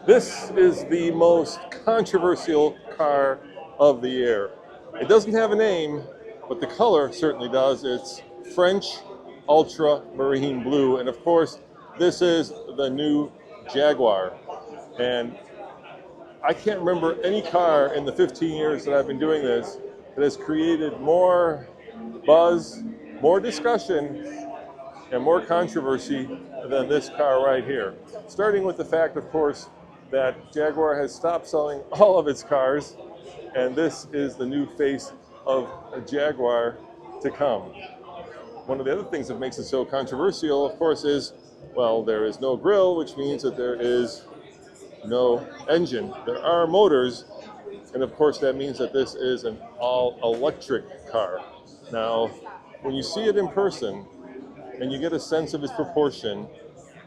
This is the most controversial car of the year. It doesn't have a name, but the color certainly does. It's French Ultramarine Blue. And of course, this is the new Jaguar. And I can't remember any car in the 15 years that I've been doing this that has created more buzz, more discussion, and more controversy than this car right here. Starting with the fact, of course, that Jaguar has stopped selling all of its cars, and this is the new face of a Jaguar to come. One of the other things that makes it so controversial, of course, is, well, there is no grille, which means that there is no engine. There are motors, and of course that means that this is an all-electric car. Now, when you see it in person, and you get a sense of its proportion,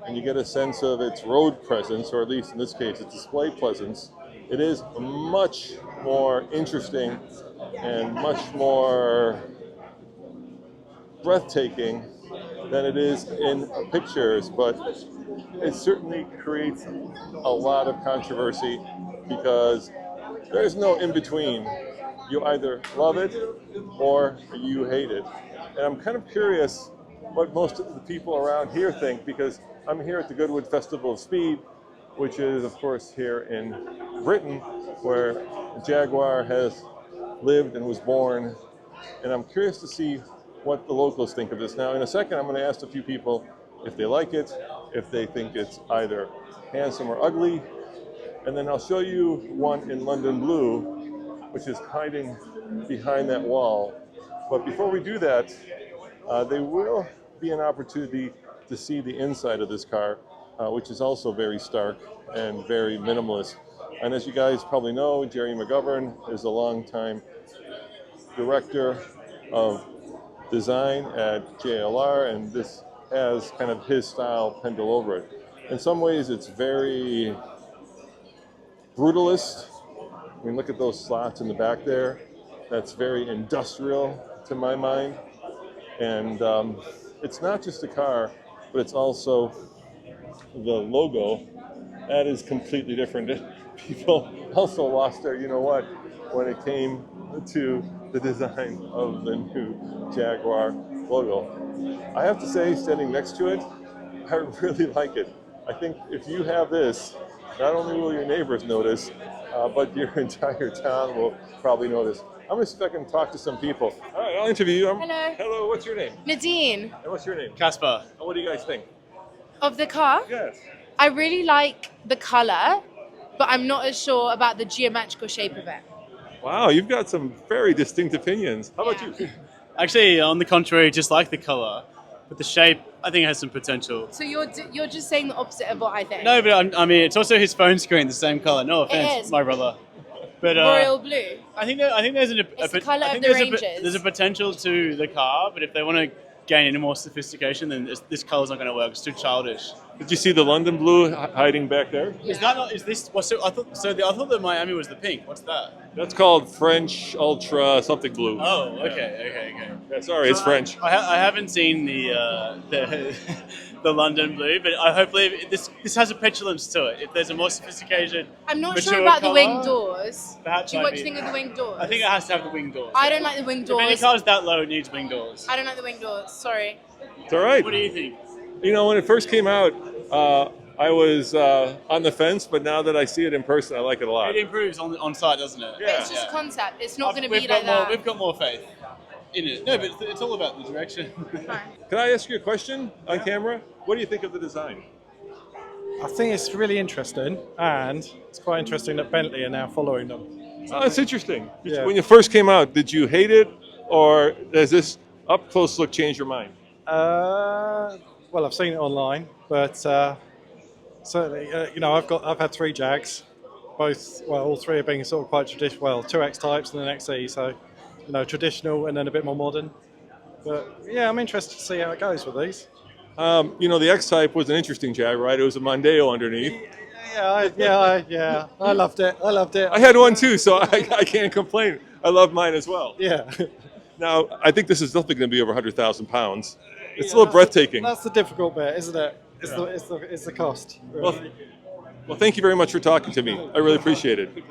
and you get a sense of its road presence, or at least in this case, its display presence, it is much more interesting and much more breathtaking than it is in pictures, but it certainly creates a lot of controversy because there's no in-between. You either love it or you hate it. And I'm kind of curious what most of the people around here think, because I'm here at the Goodwood Festival of Speed, which is, of course, here in Britain, where Jaguar has lived and was born. And I'm curious to see what the locals think of this. Now, in a second, I'm going to ask a few people if they like it, if they think it's either handsome or ugly. And then I'll show you one in London Blue, which is hiding behind that wall. But before we do that, there will be an opportunity to see the inside of this car, which is also very stark and very minimalist. And as you guys probably know, Jerry McGovern is a longtime director of design at JLR, and this has kind of his style penned all over it. In some ways, it's very brutalist. I mean, look at those slots in the back there. That's very industrial to my mind. And it's not just a car, but it's also the logo. That is completely different. People also lost their you-know-what when it came to the design of the new Jaguar logo. I have to say, standing next to it, I really like it. I think if you have this, not only will your neighbors notice, but your entire town will probably notice. I'm going to see if I can talk to some people. All right, I'll interview you. Hello. Hello, what's your name? Nadine. And what's your name? Casper. And what do you guys think? Of the car? Yes. I really like the colour, but I'm not as sure about the geometrical shape of it. Wow, you've got some very distinct opinions. How about you? Actually, on the contrary, just like the colour, but the shape, I think, has some potential. So you're just saying the opposite of what I think? No, but I mean, it's also his phone screen, the same colour. No offense, It is. my brother. But Royal blue. I think there's It's the colour of the there's Rangers. there's a potential to the car, but if they want to gain any more sophistication, then this colour's not going to work. It's too childish. Did you see the London blue hiding back there? Is that not? Is this? Well, so I thought that Miami was the pink. What's that? That's called French Ultra something blue. Oh, okay. Yeah, sorry, it's French. I haven't seen the the London blue, but hopefully this has a petulance to it. If there's a more sophisticated, I'm not mature sure about the colour, wing doors. perhaps Do you what might do you be. think of the wing doors? I think it has to have the wing doors. I don't like the wing If any doors. car's that low, it needs wing doors. I don't like the wing doors. Sorry. It's all right. What do you think? You know, when it first came out, I was on the fence, but now that I see it in person, I like it a lot. It improves on site, doesn't it? Yeah. It's just a concept. It's not going to We've be got like more. that. We've got more faith in it. No, but it's all about the direction. Fine. Can I ask you a question on camera? What do you think of the design? I think it's really interesting, and it's quite interesting that Bentley are now following them. Oh, that's interesting. Yeah. When you first came out, did you hate it, or does this up close look change your mind? Well, I've seen it online, but certainly, I've had 3 Jags, all 3 are being sort of quite traditional. Well, 2 X types and an XE, so traditional and then a bit more modern. But yeah, I'm interested to see how it goes with these. The X-Type was an interesting Jag, right? It was a Mondeo underneath. Yeah, I loved it. I had one too, so I can't complain. I love mine as well. Yeah. Now, I think this is definitely going to be over 100,000 pounds. It's a little breathtaking. That's the difficult bit, isn't it? It's the cost. Well, Well, thank you very much for talking to me. I really appreciate it.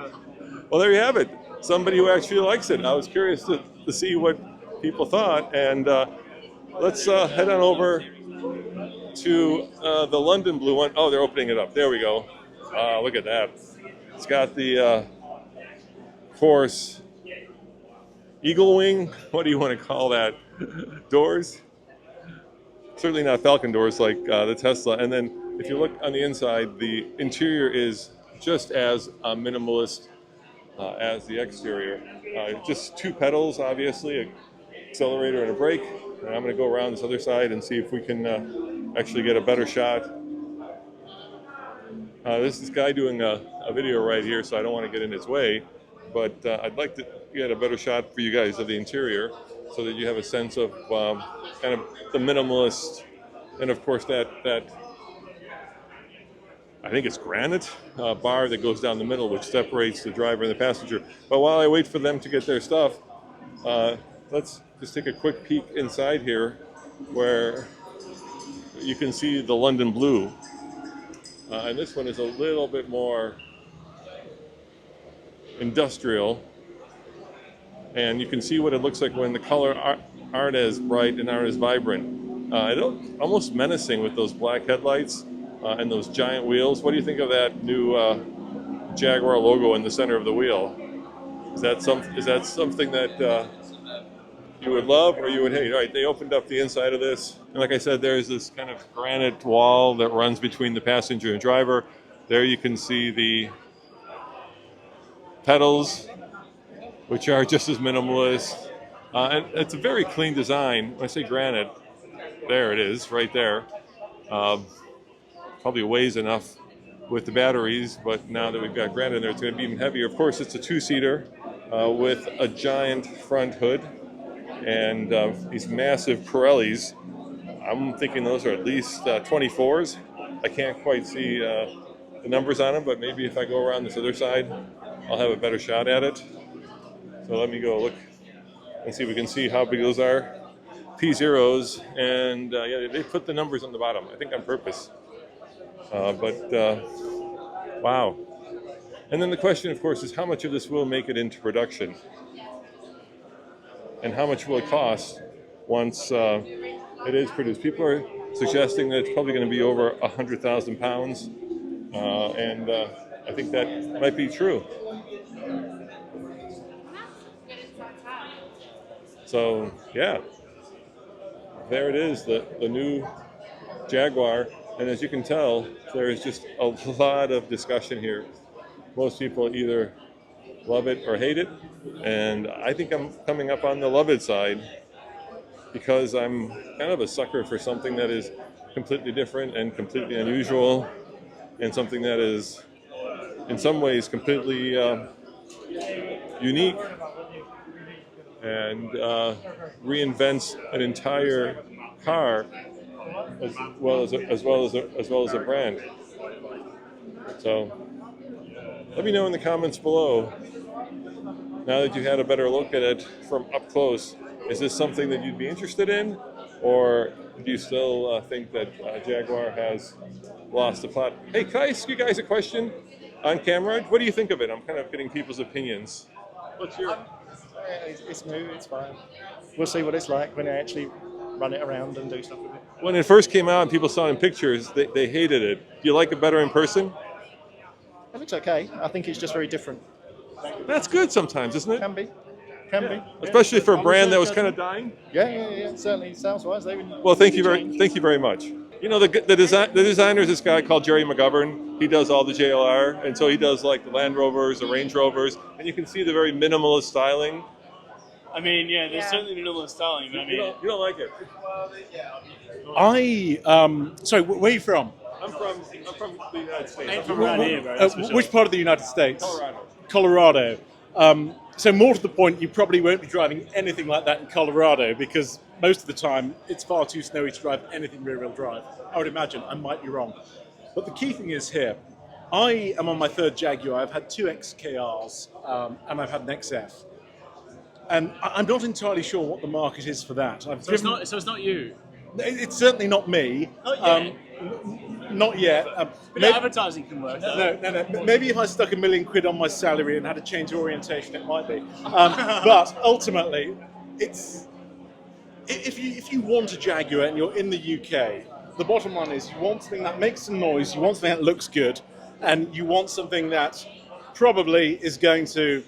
Well, there you have it. Somebody who actually likes it. I was curious to see what people thought, and let's head on over to the London blue one. Oh, they're opening it up. There we go. Look at that. It's got the, of course, eagle wing. What do you want to call that? Doors. Certainly not falcon doors like the Tesla. And then if you look on the inside, the interior is just as minimalist as the exterior. Just two pedals, obviously, an accelerator and a brake. And I'm going to go around this other side and see if we can actually get a better shot. This is guy doing a video right here, so I don't want to get in his way. But I'd like to get a better shot for you guys of the interior so that you have a sense of kind of the minimalist, and of course that I think it's granite bar that goes down the middle, which separates the driver and the passenger. But while I wait for them to get their stuff, let's just take a quick peek inside here where you can see the London blue. And this one is a little bit more industrial. And you can see what it looks like when the color aren't as bright and aren't as vibrant. Almost menacing with those black headlights and those giant wheels. What do you think of that new Jaguar logo in the center of the wheel? Is that something that you would love or you would hate? All right, they opened up the inside of this. And like I said, there's this kind of granite wall that runs between the passenger and driver. There you can see the pedals, which are just as minimalist. And it's a very clean design. When I say granite, there it is, right there. Probably weighs enough with the batteries, but now that we've got granite in there, it's going to be even heavier. Of course, it's a two-seater with a giant front hood and these massive Pirellis. I'm thinking those are at least 24s. I can't quite see the numbers on them, but maybe if I go around this other side, I'll have a better shot at it. So let me go look and see if we can see how big those are. P0s, and yeah, they put the numbers on the bottom, I think on purpose. Wow. And then the question, of course, is how much of this will make it into production? And how much will it cost once it is produced? People are suggesting that it's probably going to be over 100,000 pounds. And I think that might be true. So, yeah. There it is, the new Jaguar. And as you can tell, there is just a lot of discussion here. Most people either love it or hate it. And I think I'm coming up on the love it side because I'm kind of a sucker for something that is completely different and completely unusual and something that is in some ways completely unique and reinvents an entire car as well as a brand. So let me know in the comments below, now that you've had a better look at it from up close, is this something that you'd be interested in, or do you still think that Jaguar has lost the plot? Hey, can I ask you guys a question on camera? What do you think of it? I'm kind of getting people's opinions. What's your... It's new, it's fine. We'll see what it's like when I actually run it around and do stuff with it. When it first came out and people saw it in pictures, they hated it. Do you like it better in person? It looks okay. I think it's just very different. That's good sometimes, isn't it? Can be. Can be. Especially for a brand that was kind of dying. Yeah. Certainly sounds wise. Well, thank you very much. You know, the designer is this guy called Jerry McGovern. He does all the JLR, and so he does like the Land Rovers, the Range Rovers, and you can see the very minimalist styling. I mean, yeah, there's certainly minimalist styling, but I mean... You don't like it? Sorry, where are you from? I'm from the United States. I'm from around here, bro. Which part of the United States? Colorado. So more to the point, you probably won't be driving anything like that in Colorado because most of the time it's far too snowy to drive anything rear-wheel drive. I would imagine. I might be wrong. But the key thing is here, I am on my third Jaguar. I've had two XKRs and I've had an XF. And I'm not entirely sure what the market is for that. So it's not you? It's certainly not me. Not yet. But advertising can work. No. Maybe if I stuck £1 million on my salary and had to change orientation, it might be. But ultimately, it's if you want a Jaguar and you're in the UK, the bottom line is you want something that makes some noise, you want something that looks good, and you want something that probably is going to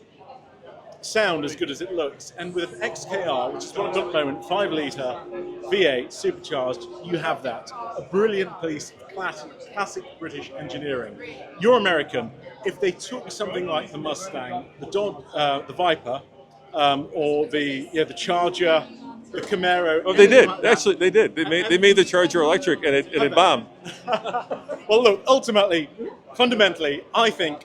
sound as good as it looks. And with an XKR, which is what I've got at the moment, 5-litre V8 supercharged, you have that. A brilliant piece of classic British engineering. You're American. If they took something like the Mustang, the Viper, or the Charger, the Camaro. Oh, they did. Actually, they did. They made the Charger electric, and it bombed. Well, look, ultimately, fundamentally, I think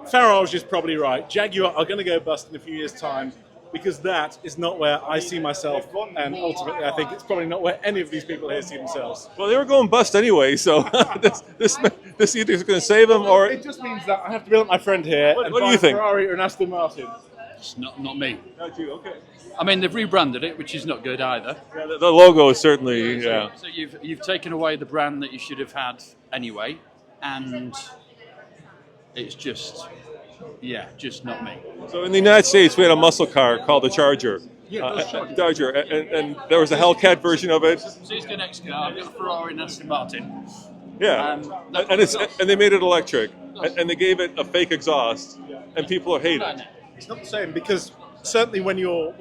Farage is probably right. Jaguar are going to go bust in a few years' time because that is not where I see myself, and ultimately, I think it's probably not where any of these people here see themselves. Well, they were going bust anyway, so this either is going to save them or. It just means that I have to be like my friend here. What and do buy you a think? Ferrari or an Aston Martin. It's not me. Not you, okay. I mean, they've rebranded it, which is not good either. Yeah, the logo is certainly, yeah. So you've taken away the brand that you should have had anyway, and it's just not me. So in the United States, we had a muscle car called the Charger. Charger, and there was a Hellcat version of it. So he's got an XKR, I've got a Ferrari and Aston Martin. Yeah, and they made it electric, and they gave it a fake exhaust, and people are hating it. It's not the same because certainly when you're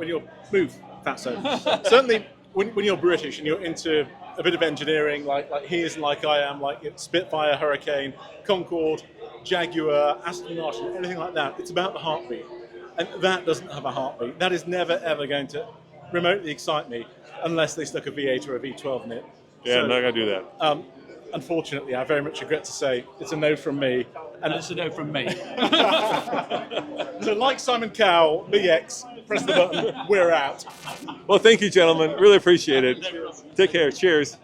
move fatso. Certainly when you're British and you're into a bit of engineering like he is and like I am, like Spitfire, Hurricane, Concorde, Jaguar, Aston Martin, anything like that, it's about the heartbeat. And that doesn't have a heartbeat. That is never ever going to remotely excite me unless they stuck a V8 or a V12 in it. Yeah, So, I'm not going to do that. Unfortunately, I very much regret to say it's a no from me. And it's a no from me. So like Simon Cowell, BX, press the button, we're out. Well, thank you, gentlemen. Really appreciate it. Take care. Cheers.